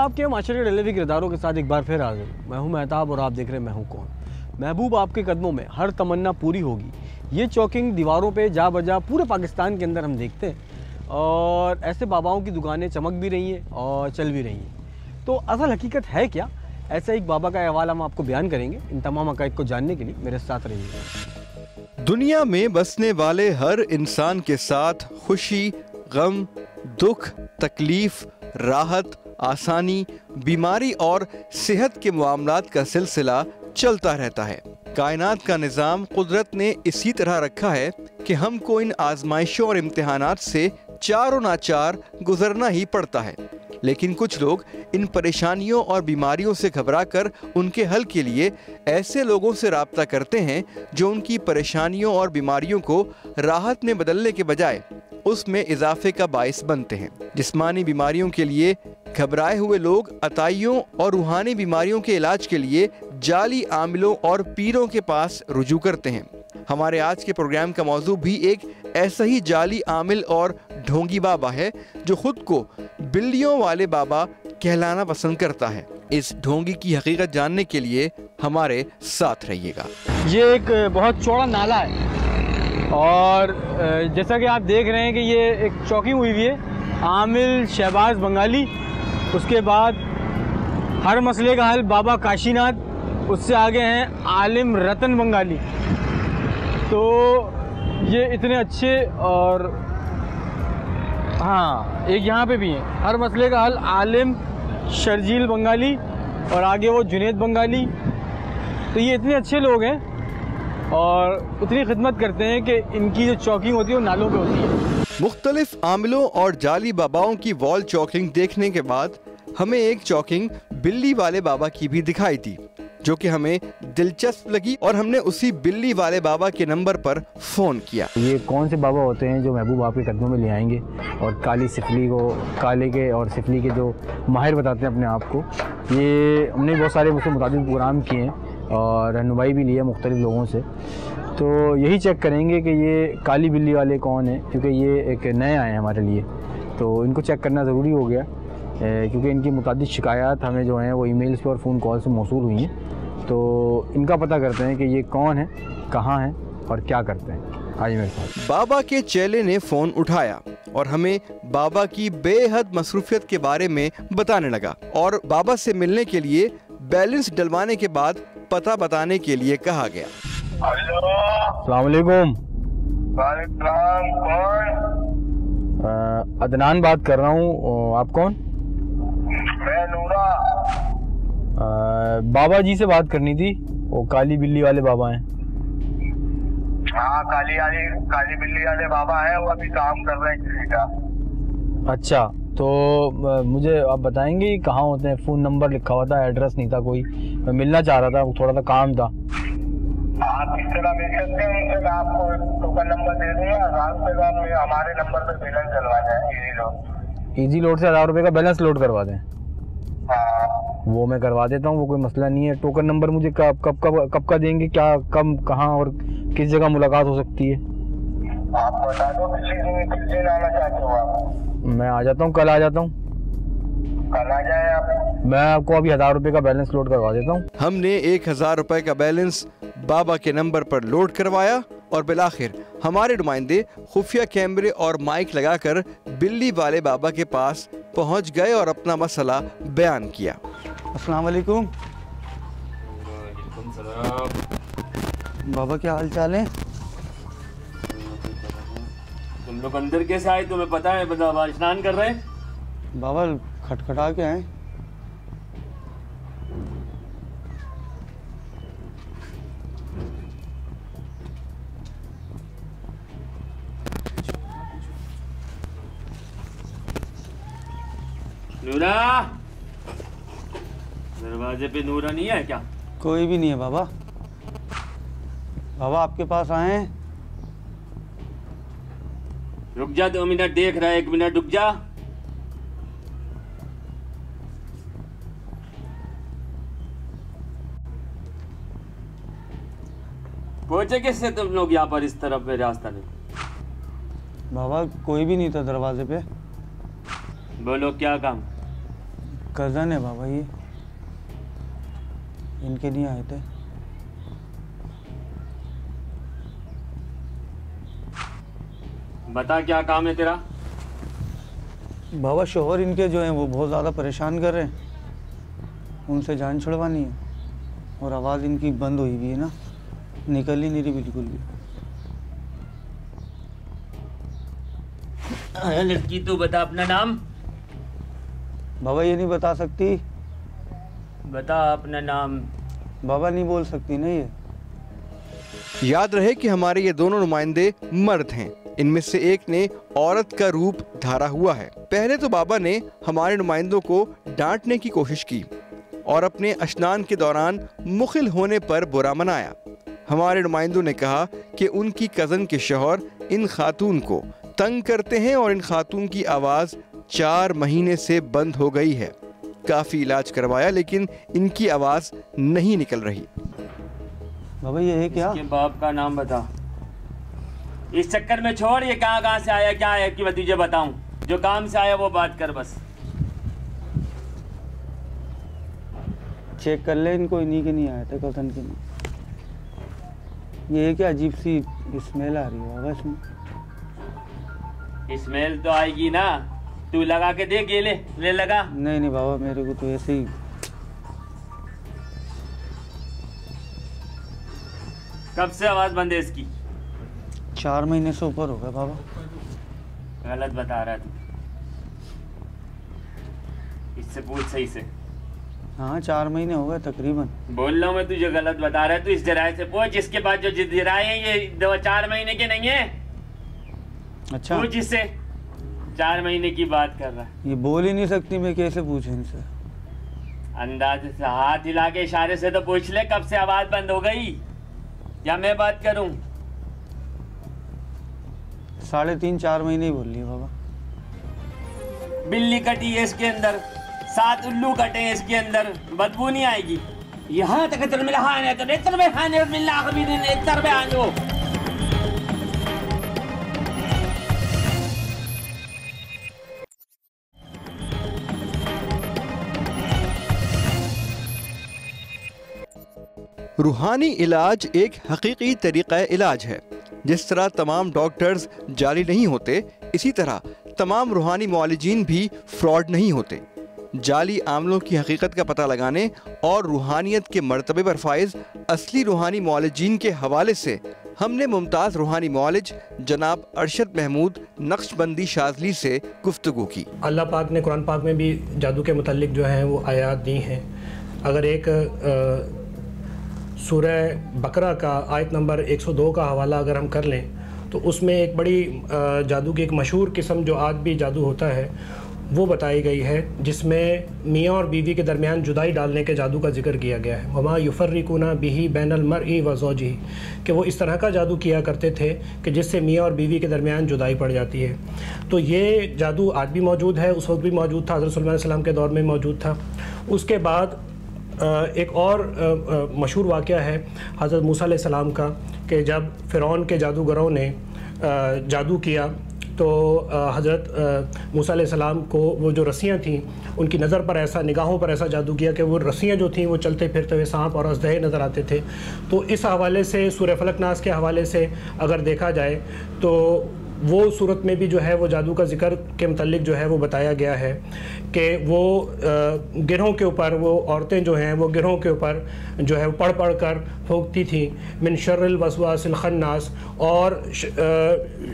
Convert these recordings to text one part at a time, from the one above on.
आपके माशरे डेलीवी किरदारों के साथ एक बार फिर हाजिर हूँ। मैं हूँ मेहताब और आप देख रहे हैं मैं हूँ कौन। महबूब आपके कदमों में, हर तमन्ना पूरी होगी, ये चौकिंग दीवारों पे जा बजा पूरे पाकिस्तान के अंदर हम देखते हैं और ऐसे बाबाओं की दुकानें चमक भी रही हैं और चल भी रही हैं। तो असल हकीकत है क्या? ऐसा एक बाबा का अहवाल हम आपको बयान करेंगे। इन तमाम हक़ाइक़ को जानने के लिए मेरे साथ रहिएगा। दुनिया में बसने वाले हर इंसान के साथ खुशी, गम, दुख, तकलीफ, राहत, आसानी, बीमारी और सेहत के मामलात का सिलसिला चलता रहता है। कायनात का निज़ाम कुदरत ने इसी तरह रखा है कि हमको इन आजमाइशों और इम्तिहानात से चारों नाचार गुजरना ही पड़ता है। लेकिन कुछ लोग इन परेशानियों और बीमारियों से घबराकर उनके हल के लिए ऐसे लोगों से राब्ता करते हैं जो उनकी परेशानियों और बीमारियों को राहत में बदलने के बजाय उसमें इजाफे का बाइस बनते हैं। जिस्मानी बीमारियों के लिए घबराए हुए लोग अताइयों और रूहानी बीमारियों के इलाज के लिए जाली आमिलों और पीरों के पास रुजू करते हैं। हमारे आज के प्रोग्राम का मौजू भी एक ऐसा ही जाली आमिल और ढोंगी बाबा है जो खुद को बिल्लियों वाले बाबा कहलाना पसंद करता है। इस ढोंगी की हकीकत जानने के लिए हमारे साथ रहिएगा। ये एक बहुत चौड़ा नाला है और जैसा कि आप देख रहे हैं कि ये एक चौकिंग हुई है। आमिल शहबाज बंगाली, उसके बाद हर मसले का हल बाबा काशीनाथ, उससे आगे हैं आलिम रतन बंगाली। तो ये इतने अच्छे और हाँ, एक यहाँ पे भी हैं हर मसले का हल आलिम शर्जील बंगाली और आगे वो जुनेद बंगाली। तो ये इतने अच्छे लोग हैं और इतनी खिदमत करते हैं कि इनकी जो चौकिंग होती है वो नालों पे होती है। मुख्तलिफ आमिलों और जाली बाबाओं की वॉल चौकिंग देखने के बाद हमें एक चौकिंग बिल्ली वाले बाबा की भी दिखाई दी जो कि हमें दिलचस्प लगी और हमने उसी बिल्ली वाले बाबा के नंबर पर फ़ोन किया। ये कौन से बाबा होते हैं जो महबूब आपके कदमों में ले आएंगे और काली सिफली को, काले के और सिफली के जो माहिर बताते हैं अपने आप को। ये हमने बहुत सारे मुझसे मुताबिक प्रोग्राम किए हैं और रहनुमाई भी ली है मुख्तलिफ लोगों से। तो यही चेक करेंगे कि ये काली बिल्ली वाले कौन हैं, क्योंकि ये एक नए आए हैं हमारे लिए। तो इनको चेक करना ज़रूरी हो गया क्योंकि इनकी मुतादिद शिकायत हमें जो हैं वो ईमेल्स पे और फ़ोन कॉल से मौसूल हुई हैं। तो इनका पता करते हैं कि ये कौन है, कहाँ हैं और क्या करते हैं। आइए मेरे साथ। बाबा के चेले ने फ़ोन उठाया और हमें बाबा की बेहद मसरूफियत के बारे में बताने लगा और बाबा से मिलने के लिए बैलेंस डलवाने के बाद पता बताने के लिए कहा गया। अस्सलाम वालेकुम। अदनान बात कर रहा हूँ। आप कौन? मैं नूरा। बाबा जी से बात करनी थी, वो काली बिल्ली वाले बाबा हैं। हाँ, काली बिल्ली वाले बाबा है, वो अभी काम कर रहे हैं किसी का। अच्छा, तो मुझे आप बताएंगे कहाँ होते हैं? फ़ोन नंबर लिखा हुआ था, एड्रेस नहीं था कोई। मैं मिलना चाह रहा था, थोड़ा सा काम था। आप इस तरह मिल सकते हैं, उनसे आपको टोकन नंबर दे दूंगा। 1000 रुपये का हमारे नंबर पर बैलेंस डलवा जाए। इजी लोड से 1000 रुपये का बैलेंस लोड करवा दें। हाँ, वो मैं करवा देता हूँ, वो कोई मसला नहीं है। टोकन नंबर मुझे कब का देंगे? क्या, कब, कहाँ और किस जगह मुलाकात हो सकती है? आप बता दो किस दिन आना चाहते हो आप। मैं आ जाता हूँ, कल आ जाता हूँ। कल आ जाए आप। मैं आपको अभी 1000 रुपये का बैलेंस लोड करवा देता हूँ। हमने 1000 रुपए का बैलेंस बाबा के नंबर पर लोड करवाया और बिलाखिर हमारे नुमाइंदे खुफिया कैमरे और माइक लगाकर बिल्ली वाले बाबा के पास पहुंच गए और अपना मसला बयान किया। अस्सलाम वालेकुम। बाबा क्या हाल चाल है? तुम लोग अंदर कैसे आए? तुम्हें पता है बाबा स्नान कर रहे हैं। बाबा खटखटा के आए। नूरा, दरवाजे पे नूरा नहीं है क्या? कोई भी नहीं है बाबा। बाबा आपके पास आए हैं। रुक जा, 2 मिनट देख रहा है। 1 मिनट रुक जा। पहुंचे कैसे तुम लोग यहाँ पर इस तरफ मेरे रास्ता में? बाबा कोई भी नहीं था दरवाजे पे। बोलो क्या काम? कज़न है बाबा ये, इनके लिए आए थे। बता क्या काम है तेरा? बाबा शोहर इनके जो हैं वो बहुत ज़्यादा परेशान कर रहे हैं, उनसे जान छुड़वानी है। और आवाज़ इनकी बंद हुई हुई है ना, निकल ही नहीं रही बिल्कुल भी। लड़की तू बता अपना नाम। बाबा ये नहीं बता सकती। बता अपना नाम। बाबा नहीं बोल सकती ना ये। याद रहे कि हमारे ये दोनों नुमाइंदे मर्द हैं। इनमें से एक ने औरत का रूप धारा हुआ है। पहले तो बाबा ने हमारे नुमाइंदों को डांटने की कोशिश की और अपने स्नान के दौरान मुखिल होने पर बुरा मनाया। हमारे नुमाइंदों ने कहा कि उनकी कज़न के शौहर इन खातून को तंग करते हैं और इन खातून की आवाज़ 4 महीने से बंद हो गई है। काफ़ी इलाज करवाया लेकिन इनकी आवाज़ नहीं निकल रही। बाबा ये है क्या? इसके बाप का नाम बता। इस चक्कर में छोड़, ये कहाँ से आया, क्या है कि मैं तुझे बताऊं। जो काम से आया वो बात कर बस। चेक कर ले इनको, इन्हीं के नहीं आया था कज़न के नहीं। ये क्या अजीब सी स्मेल आ रही है बाबा इसमें। स्मेल तो आएगी ना, तू लगा के देख, ये ले लगा। नहीं नहीं बाबा मेरे को तो ऐसे ही। कब से आवाज बंद है इसकी? 4 महीने से ऊपर हो गया बाबा। गलत बता रहा है तू, इससे पूछ सही से। हाँ 4 महीने हो गए तकरीबन। बोल रहा हूँ मैं, तुझे गलत बता रहा है। तू इस जराये से पूछ, जिसके पास जो जराये हैं ये 4 महीने के नहीं है। अच्छा पूछ जिससे 4 महीने की बात कर रहा है। ये बोल ही नहीं सकती, मैं कैसे पूछूं इनसे? अंदाजे से हाथ हिला के इशारे से तो पूछ ले कब से आवाज बंद हो गई, या मैं बात करूं? 3.5-4 महीने ही बोल रही है बाबा। बिल्ली कटी है इसके अंदर, 7 उल्लू कटे हैं इसके अंदर, बदबू नहीं आएगी। यहाँ तक रूहानी इलाज एक हकीकी तरीक़ा इलाज है। जिस तरह तमाम डॉक्टर्स जाली नहीं होते, इसी तरह तमाम रूहानी मुआलिजीन भी फ्रॉड नहीं होते। जाली आमलों की हकीकत का पता लगाने और रूहानियत के मर्तबे पर फाइज असली रूहानी मुआलिजीन के हवाले से हमने मुमताज़ रूहानी मुआलिज जनाब अरशद महमूद नक्शबंदी शाज़ली से गुफ्तगू की। अल्लाह पाक ने कुरान पाक में भी जादू के मुतल्लिक जो हैं वो आयात दी हैं। अगर एक सूरह बकरा का आयत नंबर 102 का हवाला अगर हम कर लें तो उसमें एक बड़ी जादू की एक मशहूर किस्म जो आज भी जादू होता है वो बताई गई है, जिसमें मियाँ और बीवी के दरमियान जुदाई डालने के जादू का जिक्र किया गया है। वमा युफर्रिकुना बिही बैनल मरई व ज़ौजिही, कि वो इस तरह का जादू किया करते थे कि जिससे मियाँ और बीवी के दरमियान जुदाई पड़ जाती है। तो ये जादू आज भी मौजूद है, उस वक्त भी मौजूद था, हज़रत सुलेमान अलैहिस्सलाम के दौर में मौजूद था। उसके बाद एक और मशहूर वाक़या है हज़रत मूसा अलैहिस्सलाम का, कि जब फ़िरौन के जादूगरों ने जादू किया तो हज़रत मूसा अलैहिस्सलाम को वो जो रस्सियाँ थीं उनकी नज़र पर ऐसा, निगाहों पर ऐसा जादू किया कि वो रस्सियाँ जो थीं वो चलते फिरते हुए सांप और अजदहे नज़र आते थे। तो इस हवाले से सूरह फलक नास के हवाले से अगर देखा जाए तो वो सूरत में भी जो है वो जादू का जिक्र के मुतल्लिक जो है वो बताया गया है कि वो गिरों के ऊपर, वो औरतें जो हैं वो गिरों के ऊपर जो है वो पढ़ पढ़ कर फूंकती थी मिन शर्रिल वसवासिल खन्नास, और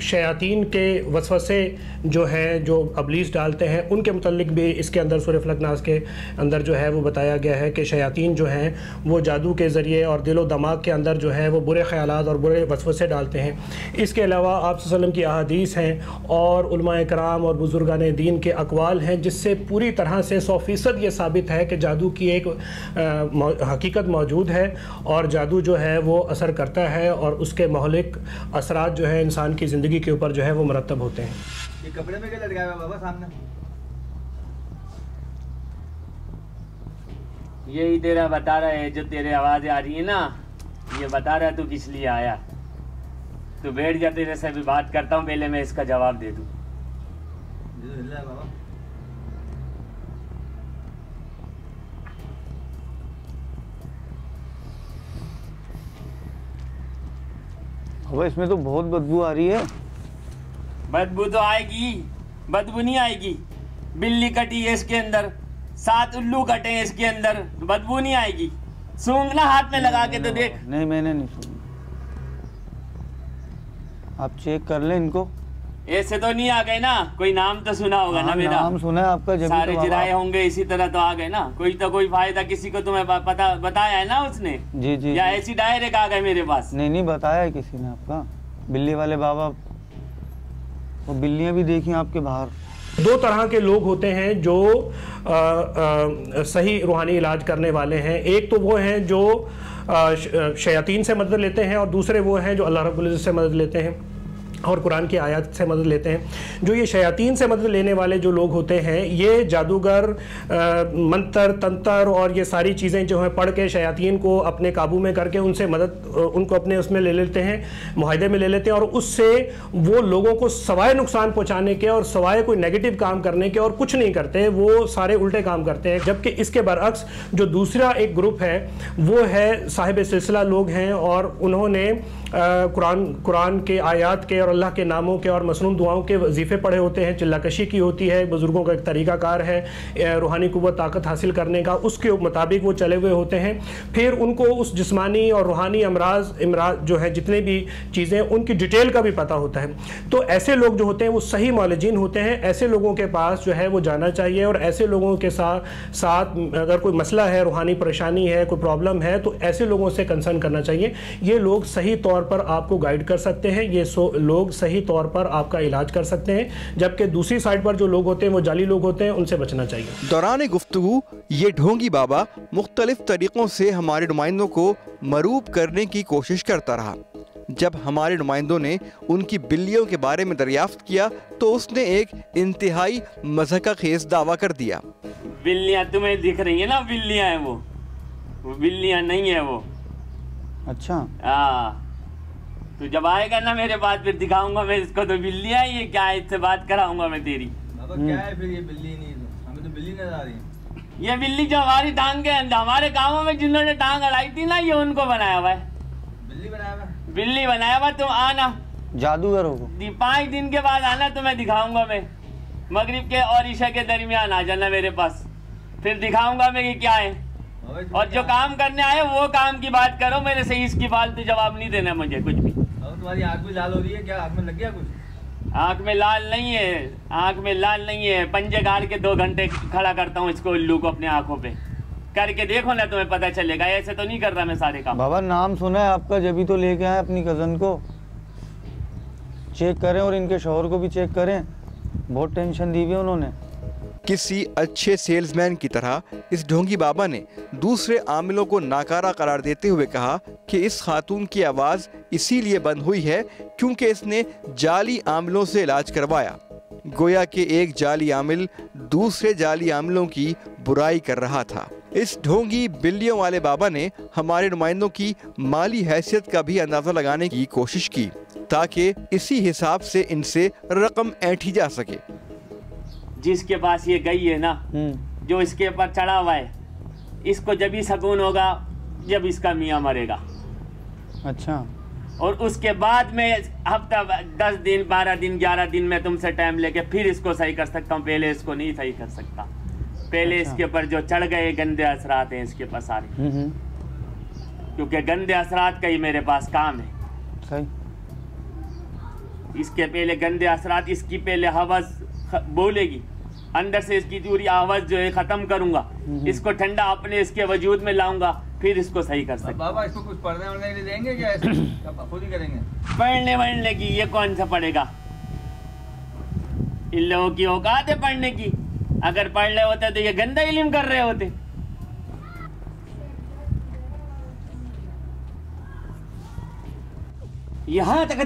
शयातीन के वसवसे जो हैं जो अबलीस डालते हैं उनके मुतल्लिक भी इसके अंदर सूरह फलक नास के अंदर जो है वो बताया गया है कि शयातीन जो हैं वो जादू के ज़रिए और दिलो दिमाग के अंदर जो है वो बुरे ख़यालात और बुरे वसवसे डालते हैं। इसके अलावा आप सल्लल्लाहु अलैहि वसल्लम की हदीस हैं और उलमाए कराम और बुजुर्गान दीन के अक़वाल हैं, जिससे पूरी तरह से 100% ये साबित है कि जादू की एक हकीकत मौजूद है और जादू जो है वो असर करता है और उसके महलिक असरात जो है इंसान की ज़िंदगी के ऊपर जो है वो मरतब होते हैं। ये कपड़े में क्या लटकाया हुआ बाबा सामने? यही तेरा बता रहा है, जो तेरे आवाज़ें आ रही है ना, ये बता रहा है तू किस लिए आया। तू बैठ जा, तेरे से भी बात करता हूँ, पहले मैं इसका जवाब दे दूँ। बाबा इसमें तो बहुत बदबू आ रही है। बदबू तो आएगी, बदबू नहीं आएगी। बिल्ली कटी है इसके अंदर, 7 उल्लू कटे हैं इसके अंदर, बदबू नहीं आएगी। सूंघ ना हाथ में लगा के तो देख। नहीं मैंने नहीं सूंघा। आप चेक कर लें इनको। ऐसे तो नहीं आ गए ना? कोई नाम तो सुना होगा ना मेरा? नाम सुना है आपका, जब सारे जिराए होंगे इसी तरह तो आ गए ना। कोई तो कोई फायदा किसी को तुम्हें पता बताया है ना उसने? जी जी। या ऐसी डायरेक्ट आ गए मेरे पास? नहीं बताया है किसी ने आपका। बिल्ली वाले बाबा, वो बिल्लियां भी देखी आपके बाहर। 2 तरह के लोग होते हैं जो सही रूहानी इलाज करने वाले हैं। एक तो वो हैं जो शयातीन से मदद लेते हैं, और दूसरे वो हैं जो अल्लाह रब्बुल इज़्ज़त से मदद लेते हैं और कुरान की आयत से मदद लेते हैं। जो ये शयातीन से मदद लेने वाले जो लोग होते हैं, ये जादूगर मंत्र तंत्र और ये सारी चीज़ें जो हैं पढ़ के शयातीन को अपने काबू में करके उनसे मदद, उनको अपने उसमें ले लेते हैं, मुआहदे में ले लेते हैं, और उससे वो लोगों को सवाए नुकसान पहुंचाने के और सवाए कोई नेगेटिव काम करने के और कुछ नहीं करते, वो सारे उल्टे काम करते हैं। जबकि इसके बरअक्स जो दूसरा एक ग्रुप है वो है साहिब सिलसिला लोग हैं, और उन्होंने कुरान के आयात के और अल्लाह के नामों के और मसनून दुआओं के वजीफ़े पढ़े होते हैं। चिल्लाकशी की होती है, बुज़ुर्गों का एक तरीक़ाकार है रूहानी क़ुव्वत ताकत हासिल करने का, उसके मुताबिक वो चले हुए होते हैं। फिर उनको उस जिस्मानी और रूहानी इमराज जो है जितने भी चीज़ें, उनकी डिटेल का भी पता होता है। तो ऐसे लोग जो होते हैं वो सही मौलजीन होते हैं। ऐसे लोगों के पास जो है वो जाना चाहिए, और ऐसे लोगों के साथ अगर कोई मसला है, रूहानी परेशानी है, कोई प्रॉब्लम है, तो ऐसे लोगों से कंसर्न करना चाहिए। ये लोग सही तौर पर आपको गाइड कर सकते हैं, ये लोग सही तौर पर आपका इलाज कर सकते हैं। जबकि दूसरी साइड पर जो लोग होते हैं वो जाली लोग होते हैं, उनसे बचना चाहिए। दौरान गुफ्तगू ये ढोंगी बाबा मुख्तलिफ तरीक़ों से हमारे नुमाइंदों को मरूब करने की कोशिश करता रहा। जब हमारे नुमाइंदों ने उनकी बिल्लियों के बारे में दरियाफ्त किया तो उसने एक इंतहाई मज़हका खेज दावा कर दिया। बिल्लियाँ तुम्हें दिख रही है ना? बिल्लियाँ हैं वो बिल्लियाँ नहीं है वो। अच्छा हाँ, तू जब आएगा ना मेरे पास फिर दिखाऊंगा मैं इसको। तो बिल्लियाँ ये क्या है, इससे बात कराऊंगा मैं तेरी। बाबा क्या है फिर ये बिल्ली? नहीं तो हमें तो बिल्ली नजर आ रही है। ये बिल्ली जो हमारी टांग के अंदर, हमारे गाँव में जिन्होंने टांग अड़ाई थी ना, ये उनको बनाया हुआ है। बिल्ली बनाया हुआ? बिल्ली बनाया हुआ। तुम आना जादूगर हो, 5 दिन के बाद आना, तुम्हें दिखाऊंगा मैं। मगरिब के और ईशा के दरमियान आ जाना मेरे पास, फिर दिखाऊंगा मैं ये क्या है। और जो काम करने आए वो काम की बात करो, मेरे से इसकी फालतू जवाब नहीं देना मुझे कुछ भी। तुम्हारी आँख भी लाल हो रही है, क्या आँख में लग गया कुछ? आँख में लाल नहीं है, आँख में लाल नहीं है। पंजे गाड़ के 2 घंटे खड़ा करता हूँ इसको, उल्लू को अपने आँखों पे। करके देखो ना, तुम्हें पता चलेगा। ऐसे तो नहीं कर रहा मैं सारे काम। बाबा नाम सुना है आपका, जब ही तो लेके आए अपनी कज़न को। चेक करें और इनके शौहर को भी चेक करें, बहुत टेंशन दी हुई है उन्होंने। किसी अच्छे सेल्समैन की तरह इस ढोंगी बाबा ने दूसरे आमिलों को नाकारा करार देते हुए कहा कि इस खातून की आवाज़ इसीलिए बंद हुई है क्योंकि इसने जाली आमिलों से इलाज करवाया। गोया कि एक जाली आमिल दूसरे जाली आमिलों की बुराई कर रहा था। इस ढोंगी बिल्लियों वाले बाबा ने हमारे नुमाइंदों की माली हैसियत का भी अंदाज़ा लगाने की कोशिश की ताकि इसी हिसाब से इनसे रकम ऐंठी जा सके। जिसके पास ये गई है ना, जो इसके ऊपर चढ़ा हुआ है, इसको जब ही सुकून होगा जब इसका मियाँ मरेगा। अच्छा। और उसके बाद में हफ्ता 10 दिन 12 दिन 11 दिन में तुमसे टाइम लेके फिर इसको सही कर सकता हूँ। पहले इसको नहीं सही कर सकता। पहले अच्छा। इसके ऊपर जो चढ़ गए गंदे असरात हैं इसके पास सारे, क्योंकि गंदे असरात का ही मेरे पास काम है। सही। इसके पहले गंदे असरात, इसकी पहले हवस बोलेगी अंदर से, इसकी पूरी आवाज जो है खत्म करूंगा, इसको ठंडा अपने इसके वजूद में लाऊंगा, फिर इसको सही कर सकता। बाबा इसको कुछ पढ़ने वढ़ने के लिए देंगे क्या? ऐसे खुद ही करेंगे? पढ़ने वढ़ने की ये कौन सा पढ़ेगा? इन लोगों की औकात है पढ़ने की। अगर पढ़ रहे होते तो ये गंदा इल्म कर रहे होते। यहाँ तक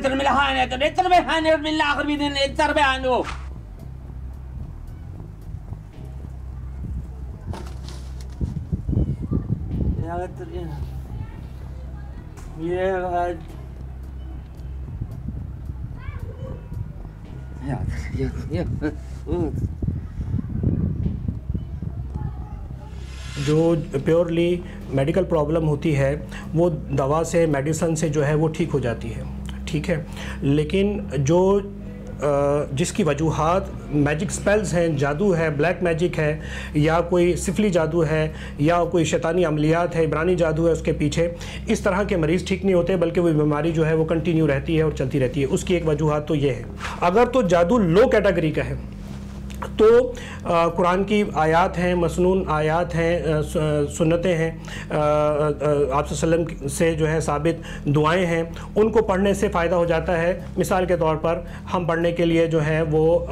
जो प्योरली मेडिकल प्रॉब्लम होती है वो दवा से, मेडिसिन से जो है वो ठीक हो जाती है। ठीक है, लेकिन जो जिसकी वजूहात मैजिक स्पेल्स हैं, जादू है, ब्लैक मैजिक है, या कोई सिफली जादू है, या कोई शैतानी अमलियात है, इब्रानी जादू है उसके पीछे, इस तरह के मरीज़ ठीक नहीं होते, बल्कि वो बीमारी जो है वो कंटिन्यू रहती है और चलती रहती है। उसकी एक वजूहात तो ये है। अगर तो जादू लो कैटेगरी का है तो कुरान की आयात हैं, मसनून आयात हैं, सुन्नतें हैं, आप सल्लल्लाहु से जो है साबित दुआएं हैं, उनको पढ़ने से फ़ायदा हो जाता है। मिसाल के तौर पर हम पढ़ने के लिए जो है वो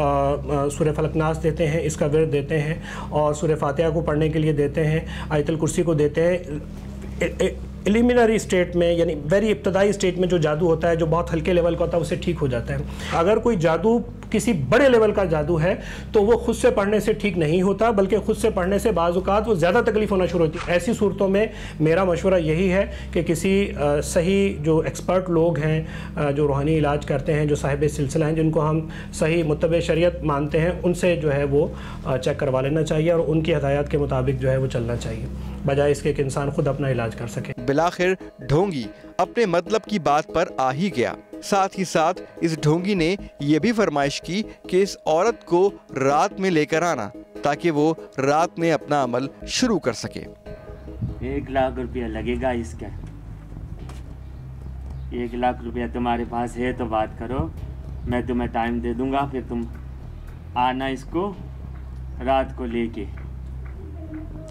सूरह फलक नास देते हैं, इसका विर्द देते हैं, और सूरह फातिहा को पढ़ने के लिए देते हैं, आयतुल कुर्सी को देते हैं। एलिमिनरी स्टेट में, यानी वेरी इब्तदाई स्टेट में जो जादू होता है, जो बहुत हल्के लेवल का होता है, उससे ठीक हो जाता है। अगर कोई जादू किसी बड़े लेवल का जादू है तो वो खुद से पढ़ने से ठीक नहीं होता, बल्कि खुद से पढ़ने से बाज़ औक़ात वो ज़्यादा तकलीफ होना शुरू होती है। ऐसी सूरतों में मेरा मशवरा यही है कि किसी सही जो एक्सपर्ट लोग हैं, जो रूहानी इलाज करते हैं, जो साहिब सिलसिला हैं, जिनको हम सही मुत्तबे शरीयत मानते हैं, उनसे जो है वो चेक करवा लेना चाहिए और उनकी हदायत के मुताबिक जो है वो चलना चाहिए, बजाय इसके कि इंसान खुद अपना इलाज कर सके। बिलाखिर ढोंगी अपने मतलब की बात पर आ ही गया। साथ ही साथ इस ढोंगी ने यह भी फरमाइश की कि इस औरत को रात में लेकर आना, ताकि वो रात में अपना अमल शुरू कर सके। 1 लाख रुपया लगेगा इसका। 1 लाख रुपया तुम्हारे पास है तो बात करो, मैं तुम्हें टाइम दे दूंगा, फिर तुम आना इसको रात को लेके।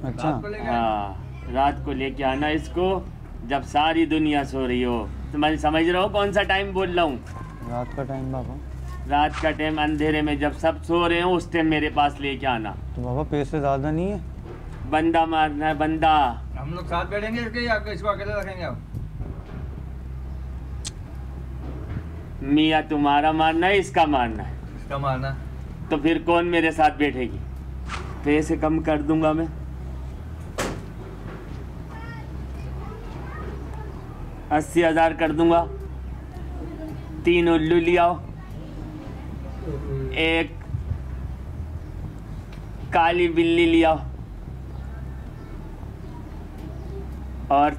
अच्छा, हाँ, रात को लेके आना इसको, जब सारी दुनिया सो रही हो। तुम्हारी समझ रहे हो कौन सा टाइम बोल रहा हूँ? रात का टाइम बाबा। रात का टाइम, अंधेरे में जब सब सो रहे हो, उस टाइम मेरे पास लेके आना। तो बाबा पैसे ज़्यादा नहीं है? बंदा मारना है, बंदा। हम लोग साथ बैठेंगे इसके या इसको अकेले रखेंगे आप? मियाँ तुम्हारा मारना है, इसका मारना है? इसका मारना। तो फिर कौन मेरे साथ बैठेगी? पैसे कम कर दूंगा मैं। 80,000 कर दूंगा। 3 उल्लू ले आओ, एक काली बिल्ली ले आओ, और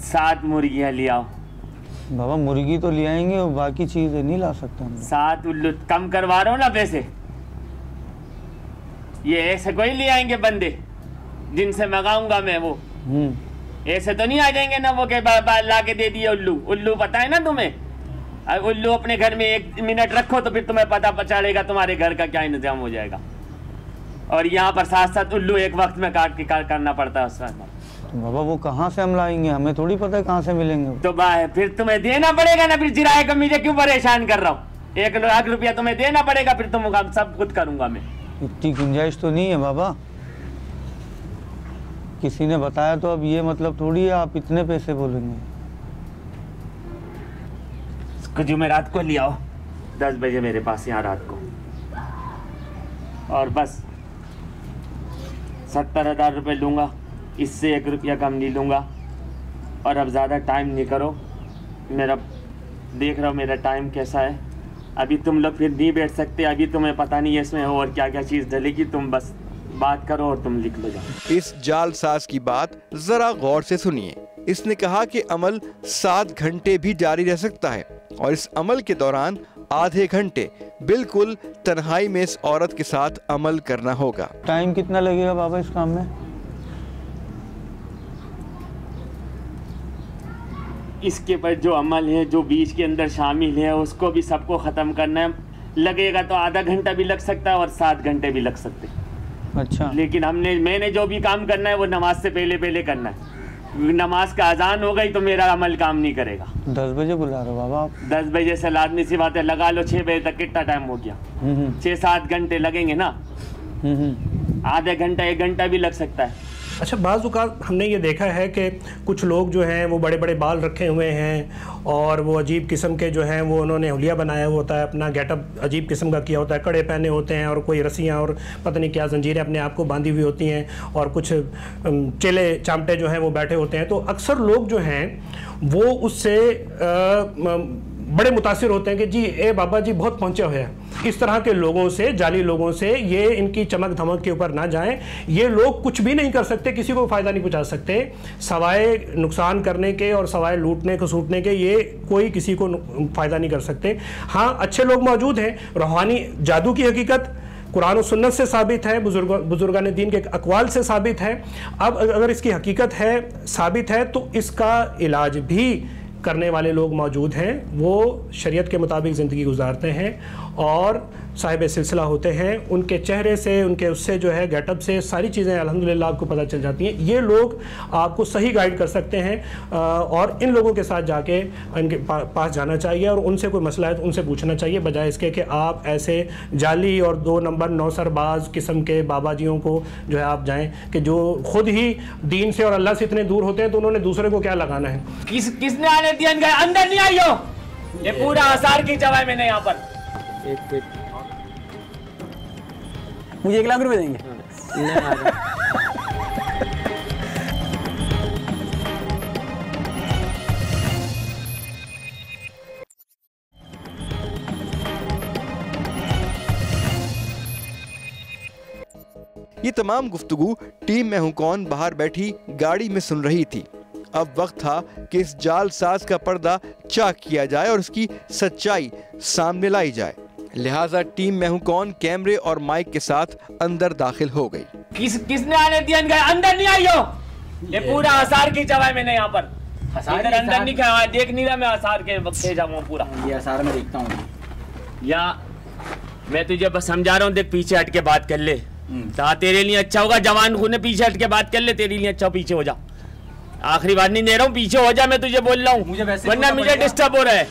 7 मुर्गियां ले आओ। बाबा मुर्गी तो ले आएंगे और बाकी चीज़ें नहीं ला सकते हम। 7 उल्लू कम करवा रहा हूँ ना पैसे। ये ऐसे कोई ले आएंगे बंदे जिनसे मंगाऊंगा मैं वो? ऐसे तो नहीं आ जाएंगे ना वो के ला के दे दिए उल्लू। उल्लू पता है ना तुम्हें? उल्लू अपने घर में 1 मिनट रखो तो फिर तुम्हें पता चलेगा तुम्हारे घर का क्या इंतजाम हो जाएगा। और यहाँ पर साथ साथ उल्लू एक वक्त में काट के करना पड़ता है उसका। तो बाबा वो कहाँ से हम लाएंगे? हमें थोड़ी पता है कहाँ से मिलेंगे। तो फिर तुम्हें देना पड़ेगा ना। फिर जिराए को मुझे क्यों परेशान कर रहा हूँ? 1 लाख रुपया तुम्हें देना पड़ेगा, फिर तुम सब खुद करूंगा मैं। इतनी गुंजाइश तो नहीं है बाबा। किसी ने बताया तो अब ये मतलब थोड़ी है आप इतने पैसे बोलेंगे। जुमेरात को ले आओ 10 बजे मेरे पास यहाँ रात को, और बस 70,000 रुपये लूँगा, इससे 1 रुपया कम नहीं लूँगा। और अब ज़्यादा टाइम नहीं करो, मेरा देख रहा हो मेरा टाइम कैसा है। अभी तुम लोग फिर नहीं बैठ सकते, अभी तुम्हें पता नहीं है इसमें और क्या क्या चीज़ डलेगी। तुम बस बात करो और तुम लिख लो जाओ। इस जालसाज की बात जरा गौर से सुनिए। इसने कहा कि अमल 7 घंटे भी जारी रह सकता है, और इस अमल के दौरान आधे घंटे बिल्कुल तन्हाई में इस औरत के साथ अमल करना होगा। टाइम कितना लगेगा बाबा इस काम में? इसके पर जो अमल है, जो बीच के अंदर शामिल है, उसको भी सबको ख़त्म करना है। लगेगा तो आधा घंटा भी लग सकता है और 7 घंटे भी लग सकते हैं। अच्छा, लेकिन मैंने जो भी काम करना है वो नमाज से पहले करना है। नमाज का अजान हो गई तो मेरा अमल काम नहीं करेगा। 10 बजे बुला रहे हो बाबा आप? 10 बजे से लाजमी सी बात है, लगा लो 6 बजे तक कितना टाइम हो गया? 6-7 घंटे लगेंगे ना। आधे घंटा 1 घंटा भी लग सकता है। अच्छा, बाज़ औक़ात हमने ये देखा है कि कुछ लोग जो हैं वो बड़े बड़े बाल रखे हुए हैं और वो अजीब किस्म के जो हैं वो उन्होंने हुलिया बनाया हुआ होता है, अपना गेटअप अजीब किस्म का किया होता है, कड़े पहने होते हैं और कोई रस्सियाँ और पता नहीं क्या जंजीरें अपने आप को बांधी हुई होती हैं, और कुछ चेले चामटे जो हैं वो बैठे होते हैं। तो अक्सर लोग जो हैं वो उससे बड़े मुतासिर होते हैं कि जी ए बाबा जी बहुत पहुंचे हुए हैं। इस तरह के लोगों से, जाली लोगों से ये इनकी चमक धमक के ऊपर ना जाएं। ये लोग कुछ भी नहीं कर सकते, किसी को फ़ायदा नहीं पहुंचा सकते सवाए नुकसान करने के और सवाए लूटने को सूटने के। ये कोई किसी को फ़ायदा नहीं कर सकते। हाँ, अच्छे लोग मौजूद हैं। रूहानी जादू की हकीकत कुरान और सुन्नत से साबित है, बुजुर्गान दीन के अक़वाल से साबित है। अब अगर इसकी हकीकत है, साबित है, तो इसका इलाज भी करने वाले लोग मौजूद हैं। वो शरीयत के मुताबिक ज़िंदगी गुजारते हैं और साहिब सिलसिला होते हैं। उनके चेहरे से, उनके उससे जो है गेटअप से सारी चीज़ें अल्हम्दुलिल्लाह आपको पता चल जाती हैं। ये लोग आपको सही गाइड कर सकते हैं और इन लोगों के साथ जाके इनके पास जाना चाहिए और उनसे कोई मसला है तो उनसे पूछना चाहिए, बजाय इसके कि आप ऐसे जाली और 2 नंबर नौसरबाज किस्म के बाबाजियों को जो है आप जाएं कि जो खुद ही दीन से और अल्लाह से इतने दूर होते हैं, तो उन्होंने दूसरे को क्या लगाना है। किसने आने दिया इनका? अंदर नहीं आइयो, ये पूरा आसार की जवाब मैंने यहाँ पर। मुझे 1 लाख रुपए देंगे? ये तमाम गुफ्तगू टीम मैं हूं कौन बाहर बैठी गाड़ी में सुन रही थी। अब वक्त था कि इस जालसाज का पर्दा चाक किया जाए और उसकी सच्चाई सामने लाई जाए। लिहाजा टीम मैं हूं कौन कैमरे और माइक के साथ अंदर दाखिल हो गई। किसने आने दिया इनका? अंदर नहीं आइयो, ये पूरा आसार की जवाब मैंने यहाँ पर। इधर अंदर नहीं खाया, देख नहीं रहा मैं आसार के वक्त जाऊँ पूरा। ये आसार में देखता हूँ। या मैं तुझे बस समझा रहा हूँ, देख पीछे हट के बात कर ले, तेरे लिए अच्छा होगा। जवान खून पीछे हट के बात कर ले, तेरे लिए अच्छा। पीछे हो जा, आखिरी बार नहीं दे रहा हूँ, पीछे हो जा, मैं तुझे बोल रहा हूँ, वरना मुझे डिस्टर्ब हो रहा है।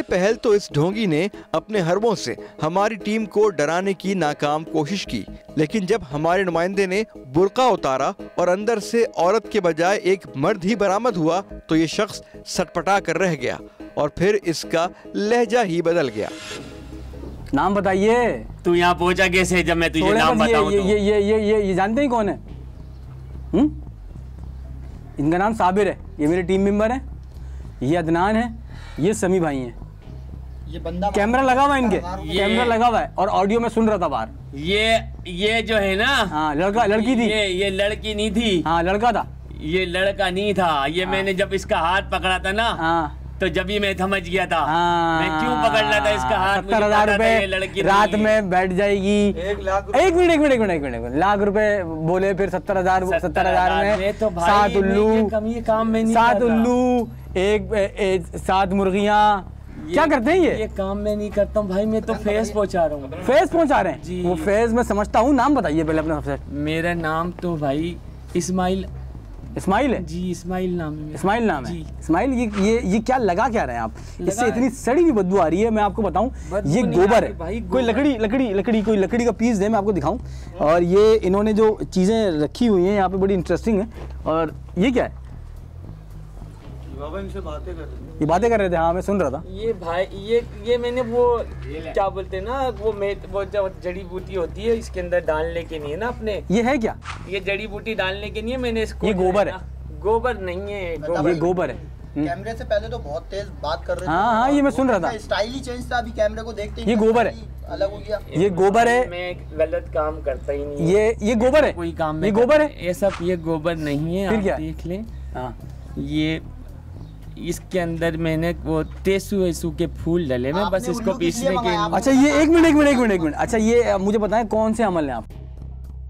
पहल तो इस ढोंगी ने अपने हरबों से हमारी टीम को डराने की नाकाम कोशिश की, लेकिन जब हमारे नुमाइंदे ने बुर्का उतारा और अंदर से औरत के बजाय एक मर्द ही बरामद हुआ, तो ये शख्स सटपटा कर रह गया और फिर इसका लहजा ही बदल गया। नाम बताइए। तू यहाँ पहुंचा कैसे जब मैं तुझे नाम बताऊं? ये जानते ही कौन है? इनका नाम साबिर है, ये मेरे टीम मेंबर है। ये अदनान है, ये समी भाई हैं। ये बंदा कैमरा लगा हुआ है, इनके कैमरा लगा हुआ है और ऑडियो में सुन रहा था बाहर। ये जो है ना, हाँ लड़की थी। ये लड़की नहीं थी। हाँ लड़का था। ये लड़का नहीं था। ये हाँ। मैंने जब इसका हाथ पकड़ा था ना, हाँ। तो जब ही मैं समझ गया था। हाँ। मैं क्यों पकड़ रहा था इसका हाथ। 70,000 रुपए रात में बैठ जाएगी। 1 लाख। एक मिनट लाख रुपए बोले, फिर 70,000 में 7 उल्लू, 7 उल्लू, 7 मुर्गियाँ। क्या करते हैं ये काम मैं नहीं करता हूँ भाई, मैं तो फेस पहुँचा रहा हूँ। फेस पहुँचा रहे हैं? वो फेस मैं समझता हूँ। नाम बताइए पहले अपने सबसे। मेरा नाम तो भाई इस्माइल है जी। इस्माइल नाम है। इस्माइल, ये क्या लगा क्या रहे हैं आप? इससे इतनी सड़ी हुई बदबू आ रही है, मैं आपको बताऊं। ये गोबर है। कोई लकड़ी का पीस दे, मैं आपको दिखाऊं। और ये इन्होंने जो चीजें रखी हुई हैं यहाँ पे बड़ी इंटरेस्टिंग है। और ये क्या है? बाबा इनसे ये बातें कर रहे थे। हाँ मैं सुन रहा था। ये भाई ये मैंने वो क्या बोलते हैं ना, वो जो जड़ी बूटी होती है इसके अंदर डालने के लिए ना अपने। ये है क्या? ये जड़ी बूटी डालने के लिए मैंने इसको। ये गोबर है? गोबर नहीं है, ये गोबर है। कैमरे से पहले तो बहुत तेज बात कर रहे थे। हाँ ये मैं सुन रहा था। स्टाइल ही चेंज था, अभी कैमरे को देखते ही ये गोबर है, अलग हो गया। ये गोबर है। मैं गलत काम करता ही नहीं। ये गोबर है, कोई काम। ये गोबर है। ये सब ये गोबर नहीं है। फिर क्या? देख लें। हाँ ये इसके अंदर मैंने वो तेसु के फूल डाले, मैं बस इसको पीसने के। अच्छा ये एक मिनट। अच्छा ये मुझे बताएं कौन से अमल हैं आप?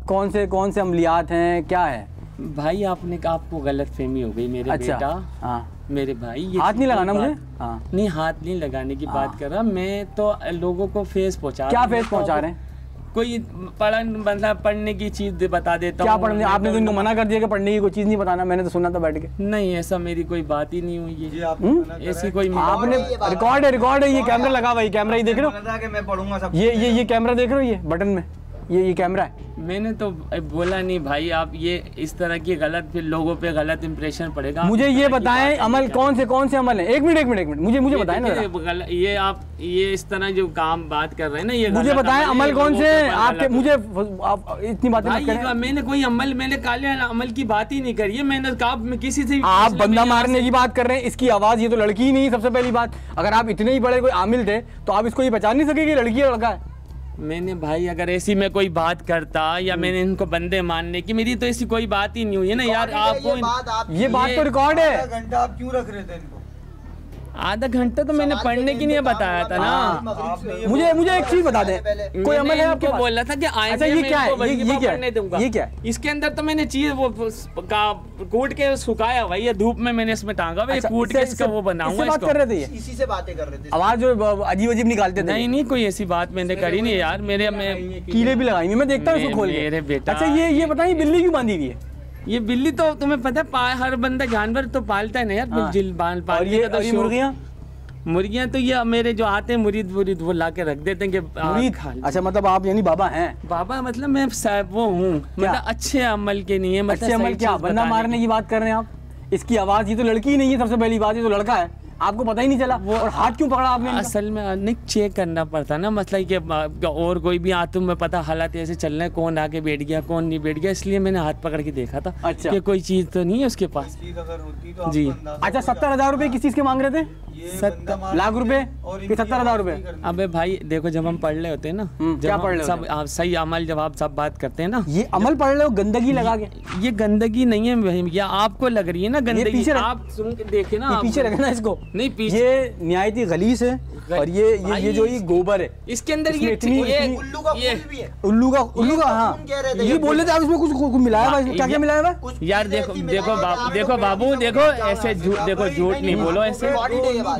कौन से अमलियात हैं, क्या है? भाई आपको गलत फहमी हो गई मेरे। अच्छा, बेटा। हाँ मेरे भाई, ये हाथ नहीं लगाना मुझे। हाँ नहीं, हाथ नहीं लगाने की बात कर रहा मैं तो। लोगों को फेस पहुँचा। क्या फेस पहुँचा रहे हैं? कोई पढ़ने की चीज बता देता हूँ। क्या पढ़ने? आपने तो इनको मना कर दिया कि पढ़ने की कोई चीज नहीं बताना। मैंने तो सुना था बैठ के। नहीं, ऐसा मेरी कोई बात ही नहीं हुई है। ऐसी कोई आपने रिकॉर्ड है। ये कैमरा लगा हुआ है, कैमरा ही देख रहे हो? मैं पढ़ूंगा सब। ये कैमरा देख रहे हो, ये बटन में ये कैमरा है। मैंने तो बोला नहीं भाई, आप ये इस तरह की गलत, फिर लोगों पे गलत इंप्रेशन पड़ेगा। मुझे ये बताएं अमल कौन से अमल है? एक मिनट मुझे बताएं ना। ये आप ये इस तरह जो काम बात कर रहे हैं ना, ये मुझे बताएं अमल कौन से आपके, मुझे आप इतनी बातें मत करें। मैंने कोई अमल, मैंने काले अमल की बात ही नहीं करी है। मैंने कहा किसी से, आप बंदा मारने की बात कर रहे हैं, इसकी आवाज, ये तो लड़की ही नहीं। सबसे पहली बात, अगर आप इतने ही बड़े कोई आमिल थे तो आप इसको ये पहचान नहीं सके कि लड़की है लड़का है। मैंने भाई अगर ऐसी मैं कोई बात करता या मैंने इनको बंदे मानने की, मेरी तो ऐसी कोई बात ही नहीं हुई है ना यार। आपको ये बात तो रिकॉर्ड है। आधा घंटा आप क्यों रख रहे थे इनको? आधा घंटा तो मैंने पढ़ने की नहीं बताया था ना। मुझे एक चीज बता दें, कोई अमल है आपको? बोला था कि अच्छा ये क्या है? ये क्या है? इसके अंदर तो मैंने चीज वो कूट के सुखाया भाई, ये धूप में मैंने इसमें टांगा भाई, कूट के इसका वो बनाऊंगा। बात कर रहे थे, इसी से बातें कर रहे थे, आवाज जो अजीब अजीब निकालते थे। नहीं कोई ऐसी बात मैंने करी नहीं यार। मेरे में कीले भी लगाई, मैं देखता हूँ इसको खोल के। मेरे बेटा, अच्छा ये बताइए बिल्ली क्यों बांधी हुई है? ये बिल्ली तो तुम्हें पता है, हर बंदा जानवर तो पालता है ना यार। और ये मुर्गियाँ? मुर्गियाँ तो ये मेरे जो आते हैं मुरीद वो ला के रख देते हैं कि मुरीद। अच्छा मतलब आप यानी बाबा हैं? बाबा मतलब मैं वो हूँ, मतलब अच्छे अमल के नहीं है। अच्छे अमल क्या? बंदा मारने की बात कर रहे हैं आप? इसकी आवाज, ये तो लड़की ही नहीं है। सबसे पहली बात, ये तो लड़का है, आपको पता ही नहीं चला। वो और हाथ क्यों पकड़ा आपने? असल में नहीं चेक करना पड़ता ना, मसला कि और कोई भी आतुम में पता हालात ऐसे चल रहे हैं, कौन आके बैठ गया कौन नहीं बैठ गया, इसलिए मैंने हाथ पकड़ के देखा था। अच्छा। कि कोई चीज तो नहीं है उसके पास। जी। अच्छा 70,000 रुपए किस चीज के मांग रहे थे? 70 लाख रुपए कि 70,000 रुपए? अबे भाई देखो, जब हम पढ़ रहे होते हैं ना, क्या पढ़ रहे सब आप सही अमल, जब आप सब बात करते हैं ना, ये अमल पढ़ रहे हो गंदगी लगा के? ये गंदगी नहीं है भाई, या आपको लग रही है ना गंदगी? आप सुन के देखे ना, पीछे रखना इसको। नहीं पीछे, ये निहायती गलीस है। और ये जो ये गोबर है, इसके अंदर ये उल्लू का खून भी है। उल्लू का हाँ, ये बोल रहे थे आप, इसमें कुछ मिलाया हुआ? क्या मिलाया हुआ यार? देखो बाबू, देखो ऐसे देखो झूठ नहीं बोलो ऐसे।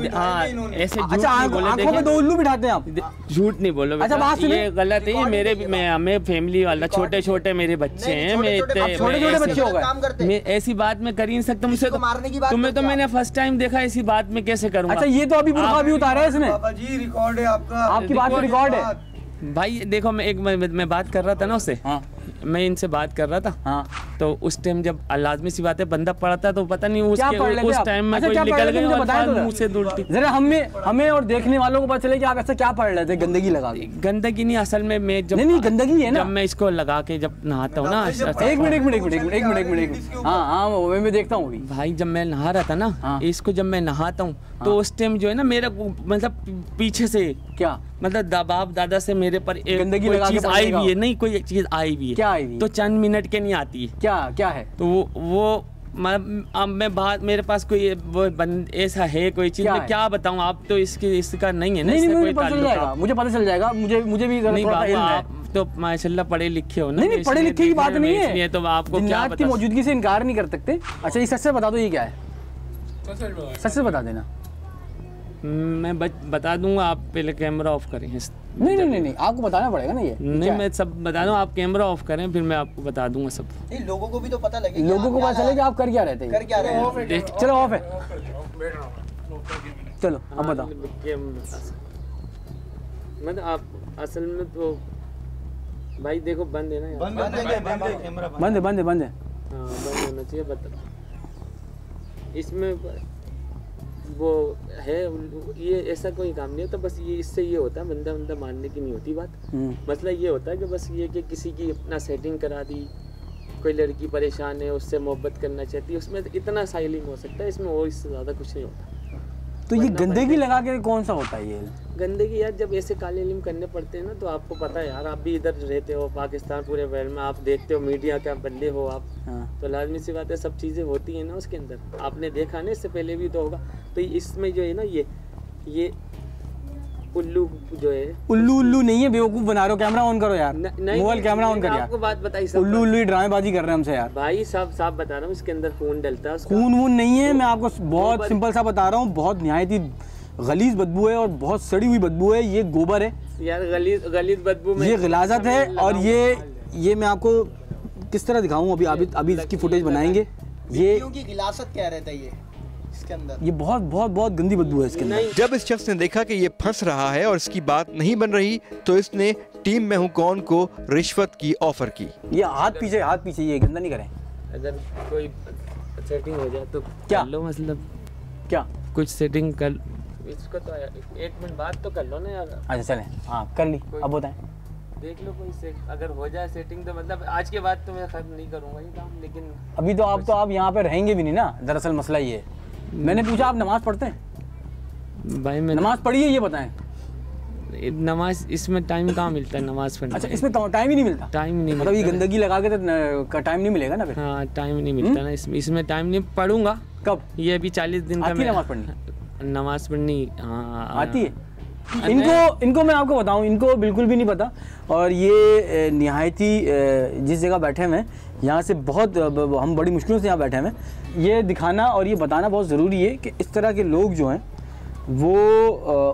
हाँ ऐसे झूठ नहीं बोलो। आंखों में 2 उल्लू बिठाते हैं आप? झूठ नहीं बोलो। अच्छा बात सुनिए, ये गलत है। मेरे मैं फैमिली वाला, छोटे मेरे बच्चे हैं, मैं छोटे बच्चे हो गए। मैं ऐसी बात में कर ही नहीं सकता। मुझसे तुम्हें तो मैंने फर्स्ट टाइम देखा, ऐसी बात में कैसे करूँगा? अच्छा ये तो अभी बुर्का भी उतारा है इसने। बाबा जी रिकॉर्ड है आपका, आपकी बात तो रिकॉर्ड है भाई। देखो मैं बात कर रहा था ना उससे। हाँ। मैं इनसे बात कर रहा था। हाँ। तो उस टाइम जब लाजमी सी बात है, बंदा पढ़ता तो पता नहीं उस टाइम में कोई निकल गया और मुंह से दूल्टी। जरा हमें और देखने वालों को पता चले कि आप ऐसा क्या पढ़ रहे थे? गंदगी लगा के? गंदगी नहीं, असल में मैं जब नहीं गंदगी है ना, जब मैं इसको लगा के जब नहाता हूँ ना। एक मिनट हाँ मैं देखता हूँ भाई। जब मैं नहा रहा था ना, इसको जब मैं नहाता हूँ तो उस टाइम जो है ना, मेरा मतलब पीछे से क्या मतलब बाप दादा से मेरे पर एक गंदगी कोई चीज आई हुई है। नहीं कोई चीज आई हुई है। क्या आई हुई? तो चंद मिनट के नहीं आती है। क्या है? तो वो अब मैं बात, मेरे पास कोई वो ऐसा है कोई चीज, मैं क्या बताऊं? आप तो इसका नहीं है ना, नहीं मुझे पता चल जाएगा। मुझे भी नहीं बाबा, आप तो माशाल्लाह पढ़े लिखे हो ना। नहीं पढ़े लिखे की बात नहीं है, ये तो आपको क्या की मौजूदगी से इनकार नहीं कर सकते। अच्छा ये सच से बता दो, ये क्या है? सच से बता देना। मैं बता दूंगा, आप पहले कैमरा ऑफ करें। नहीं आपको बताना पड़ेगा ना। ये नहीं मैं सब बता दूं, आप कैमरा ऑफ करें, फिर मैं आपको बता दूंगा सब। लोगों को भी तो पता लगे, लोगों को पता चले कि आप कर क्या रहे हैं। चलो ऑफ है, चलो अब बताओ। मतलब आप असल में तो भाई देखो बंद है ना, बंद है। हाँ बंद होना चाहिए। बता इसमें वो है, ये ऐसा कोई काम नहीं होता। बस ये इससे ये होता है, बंदा मानने की नहीं होती बात। मसला ये होता है कि बस ये कि किसी की अपना सेटिंग करा दी, कोई लड़की परेशान है, उससे मोहब्बत करना चाहती है, उसमें इतना साइलिंग हो सकता है, इसमें और इससे ज़्यादा कुछ नहीं होता। तो ये गंदगी लगा के कौन सा होता है? ये गंदगी यार जब ऐसे काले इल्म करने पड़ते हैं ना, तो आपको पता है यार, आप भी इधर रहते हो, पाकिस्तान पूरे वर्ल्ड में आप देखते हो, मीडिया का बंदे हो आप। तो लाजमी सी बात है, सब चीज़ें होती हैं ना उसके अंदर। आपने देखा ना, इससे पहले भी तो होगा। तो इसमें जो है ना, ये उल्लू जो है, उल्लू नहीं है, बेवकूफ बना रहे हो। कैमरा ऑन करो यार, मोबाइल कैमरा ऑन कर यार। आपको बात बताई, उल्लू ड्रामेबाजी कर रहे हैं हमसे यार। भाई साफ बता रहा हूँ, इसके अंदर खून डलता है। खून नहीं है, मैं आपको बहुत सिंपल सा बता रहा हूँ। बहुत निहायती गलीज बदबू है और बहुत सड़ी हुई बदबू है। ये गोबर है यार, गलीज बदबू में ये गिलाजत है। और ये मैं आपको किस तरह दिखाऊं? अभी इसकी फुटेज बनाएंगे। ये क्योंकि गिलासत कह रहे थे इसके अंदर, ये बहुत गंदी बदबू है इसके अंदर। जब इस शख्स ने देखा कि ये फंस रहा है और इसकी बात नहीं बन रही, तो इसने टीम में हूं कौन को रिश्वत की ऑफर की। ये हाथ पीछे ये गंदा नहीं करें। अगर कोई सेटिंग हो जाए तो क्या कर लो, मतलब क्या कुछ सेटिंग कर इसको, तो 1 मिनट बाद तो कर लो ना यार। अच्छा चलें, हाँ कर ली। अब बताएं, देख लो कोई अगर हो जाए सेटिंग तो मतलब आज के बाद तो मैं खत्म नहीं करूँगा ये काम, लेकिन अभी तो आप यहाँ पे रहेंगे भी नहीं ना। दरअसल मसला ये है, मैंने पूछा आप नमाज पढ़ते हैं? भाई मैं नमाज पढ़ी है ये बताएं। नमाज इसमें टाइम कहाँ मिलता है नमाज पढ़ने? अच्छा इसमें टाइम ही नहीं मिलता? टाइम नहीं मतलब ये गंदगी लगा के तो टाइम नहीं मिलेगा ना फिर? हाँ टाइम नहीं मिलता ना, इसमें टाइम नहीं। पढ़ूंगा कब? ये अभी 40 दिन का नमाज पढ़नी हाँ आती है इनको मैं आपको बताऊं, इनको बिल्कुल भी नहीं पता। और ये निहायती जिस जगह बैठे हुए हैं यहाँ से बहुत हम बड़ी मुश्किलों से यहाँ बैठे हुए हैं। ये दिखाना और ये बताना बहुत ज़रूरी है कि इस तरह के लोग जो हैं वो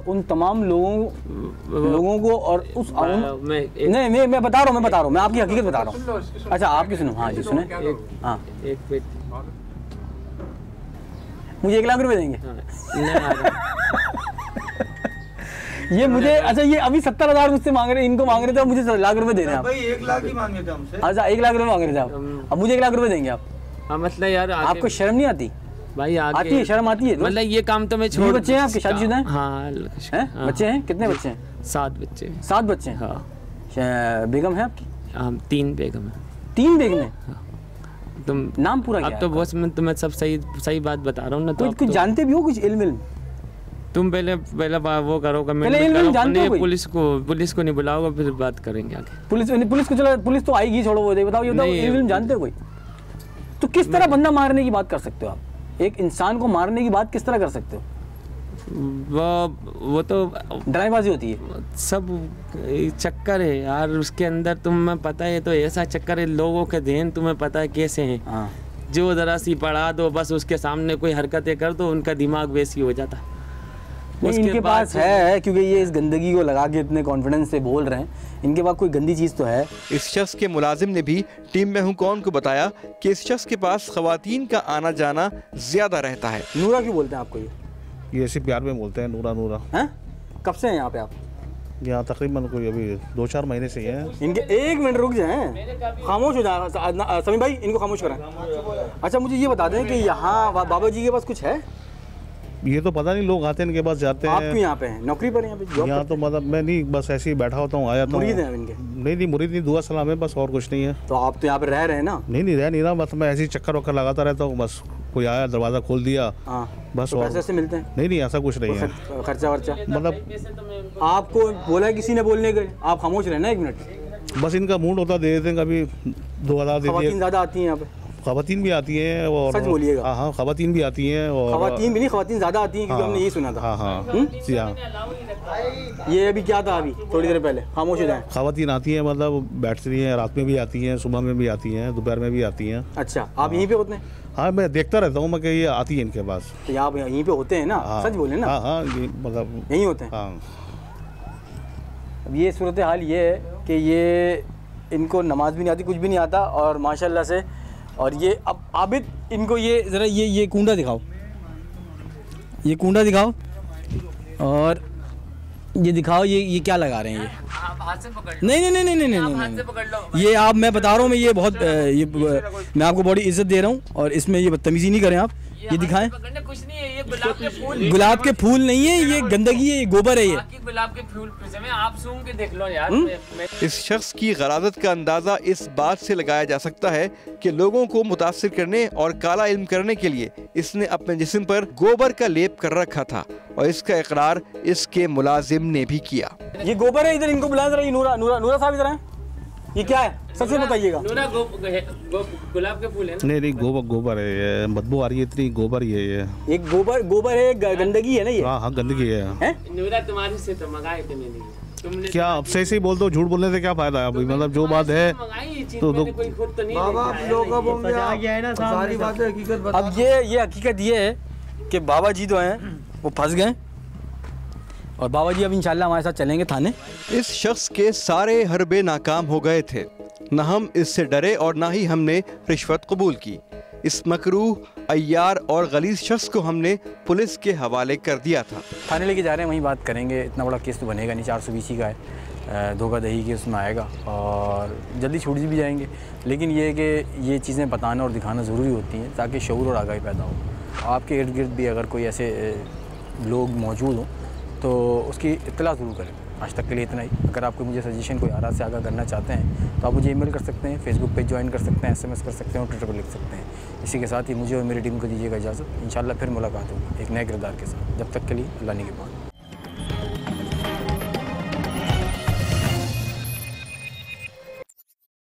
उन तमाम लोगों को और उस मैं बता रहा हूँ, मैं आपकी हकीकत बता रहा हूँ। अच्छा आपकी सुनो, हाँ जी सुने। हाँ मुझे 1 लाख रुपए देंगे? ये मुझे अच्छा ये अभी 70,000 मुझसे मांग रहे, इनको मांग रहे थे, मुझे 1 लाख रुपए दे रहे हैं आप। भाई 1 लाख ही मांगे थे हमसे। अच्छा 1 लाख रुपए मांग रहे थे आप, अब मुझे 1 लाख रुपए देंगे आप? हाँ मतलब यार आपको शर्म नहीं आती? भाई आती है, शर्म आती है? मतलब ये काम तो मैं छोड़। बच्चे हैं आपके, शादीशुदा हैं? हाँ बच्चे हैं? कितने बच्चे हैं? 7 बच्चे। 7 बच्चे हैं? हाँ। बेगम है आपकी? हाँ 3 बेगम है। 3 बेगम है? तुम नाम पूरा क्या? अब तो बस मैं तुम्हें सब सही बात बता रहा हूँ ना। तो कुछ जानते भी हो, कुछ इल्म? तुम पहले वो करो, पुलिस को नहीं बुलाओगे, फिर बात करेंगे आगे। पुलिस को चलो, पुलिस तो आएगी, छोड़ो वो बताओ। ये बताओ इल्म जानते हो कोई? तो किस तरह बंदा मारने की बात कर सकते हो आप? एक इंसान को मारने की बात किस तरह कर सकते हो? वो तो ड्राइबाजी होती है, सब चक्कर है यार उसके अंदर। तुम्हें पता है, तो ऐसा चक्कर है, लोगों के ध्यान तुम्हें पता है कैसे हैं। जो जरा सी पढ़ा दो, बस उसके सामने कोई हरकतें कर दो, उनका दिमाग वैसी हो जाता। इनके पास है, क्योंकि ये इस गंदगी को लगा के इतने कॉन्फिडेंस से बोल रहे हैं, इनके पास कोई गंदी चीज़ तो है। इस शख्स के मुलाजिम ने भी टीम में हूं कौन को बताया कि इस शख्स के पास खवातीन का आना जाना ज्यादा रहता है। नूरा क्यों बोलते हैं आपको? ये ऐसे प्यार में बोलते हैं, नूरा। हैं? कब से हैं यहाँ पे आप? यहाँ तकरीबन कोई अभी 2-4 महीने से हैं। इनके 1 मिनट रुक जाएं, खामोश हो जाए समीर भाई, इनको खामोश कराएं। अच्छा मुझे ये बता दें कि यहाँ बाबा जी के पास कुछ है? ये तो पता नहीं, लोग आते हैं इनके पास जाते हैं। आप क्यों यहाँ पे हैं? नौकरी पर यहाँ पे? यहाँ तो मतलब मैं नहीं, बस ऐसे ही बैठा होता हूँ, आया तो। मुरीद हैं इनके? नहीं मुरीद नहीं, दुआ सलाम है बस, और कुछ नहीं है। तो आप तो यहाँ पे रह रहे हैं ना? नहीं रह नहीं रहा, बस मैं ऐसे ही चक्कर वक्कर लगाता रहता हूँ, बस कोई आया दरवाज़ा खोल दिया बस। तो पैसे से मिलते हैं? नहीं ऐसा कुछ नहीं है। खर्चा वर्चा मतलब आपको बोला है किसी ने बोलने के? आप खामोश रहना 1 मिनट। बस इनका मूड होता दे देते हैं, कभी 2000 दे दिए। ज़्यादा आती हैं यहाँ पे? खवातीन भी आती हैं और सच बोलिएगा। हाँ खवातीन भी आती हैं, और खवातीन भी नहीं, खवातीन ज़्यादा आती हैं, क्योंकि हमने यही सुना था। हाँ। ये अभी क्या था? अभी थोड़ी देर पहले, खामोश हो जाए। खवातीन आती हैं, मतलब बैठती हैं, रात में भी आती हैं, सुबह में भी आती हैं, दोपहर में भी आती हैं। अच्छा आप यहीं पे होते हैं? हाँ मैं देखता रहता हूँ मैं कि ये आती है इनके पास। तो आप यहीं पे होते हैं ना? सच बोले ना? हाँ मतलब यहीं होते हैं। हाँ। अब ये सूरत हाल ये है कि ये इनको नमाज भी नहीं आती, कुछ भी नहीं आता, और माशाल्लाह से। और ये अब आबिद, इनको ये ज़रा ये कूंडा दिखाओ, ये कूंडा दिखाओ, और ये दिखाओ ये क्या लगा रहे हैं? ये हाथ से पकड़ लो। नहीं, ये आप, मैं बता रहा हूँ, मैं ये बहुत मैं आपको बड़ी इज्जत दे रहा हूँ, और इसमें ये बदतमीजी नहीं करें आप। ये दिखाएं, कुछ नहीं है, ये गुलाब के फूल। गुलाब के फूल नहीं है, ये गंदगी है, ये गोबर है। ये गुलाब के फूल आप सूंघ के देख लो यार। इस शख्स की गरादत का अंदाजा इस बात से लगाया जा सकता है कि लोगों को मुतासिर करने और काला इल्म करने के लिए इसने अपने जिस्म पर गोबर का लेप कर रखा था, और इसका इकरार इसके मुलाजिम ने भी किया। ये गोबर है, इधर इनको बुला जरा। नूरा साहब इधर आए, ये क्या है सच में बताइएगा? गुलाब के फूल है ना? नहीं गोबर है, ये बदबू आ रही है इतनी, गोबर ही है ये। एक गोबर है, गंदगी है ना ये? हाँ गंदगी है। नूरा तुम्हारी से तो मंगाए थे मैंने, तुमने क्या अब सही से बोल दो, झूठ बोलने से क्या फायदा है? अभी मतलब जो बात है तो कोई खुद तो नहीं। सारी बातें हकीकत। अब ये हकीकत ये है कि बाबा जी तो हैं वो फंस गए, और बाबा जी अब इंशाल्लाह हमारे साथ चलेंगे थाने। इस शख्स के सारे हरबे नाकाम हो गए थे, न हम इससे डरे और न ही हमने रिश्वत कबूल की। इस मकरूह, अय्यार और गलीज शख्स को हमने पुलिस के हवाले कर दिया था। थाने लेके जा रहे हैं, वहीं बात करेंगे। इतना बड़ा केस तो बनेगा नहीं, 420 का है, धोखाधड़ी के उसमें आएगा और जल्दी छूट भी जाएंगे। लेकिन ये है कि ये चीज़ें बताना और दिखाना ज़रूरी होती हैं ताकि शऊर और आगाही पैदा हो। आपके इर्द गिर्द भी अगर कोई ऐसे लोग मौजूद हों तो उसकी इत्तला ज़रूर करें। आज तक के लिए इतना ही। अगर आपको मुझे सजेशन कोई आरा से आगाह करना चाहते हैं तो आप मुझे ईमेल कर सकते हैं, फेसबुक पेज ज्वाइन कर सकते हैं, SMS कर सकते हैं और ट्विटर पर लिख सकते हैं। इसी के साथ ही मुझे और मेरी टीम को दीजिएगा इजाज़त। इंशाल्लाह फिर मुलाकात होगी एक नए किरदार के साथ। जब तक के लिए अल्लाह निगहबान।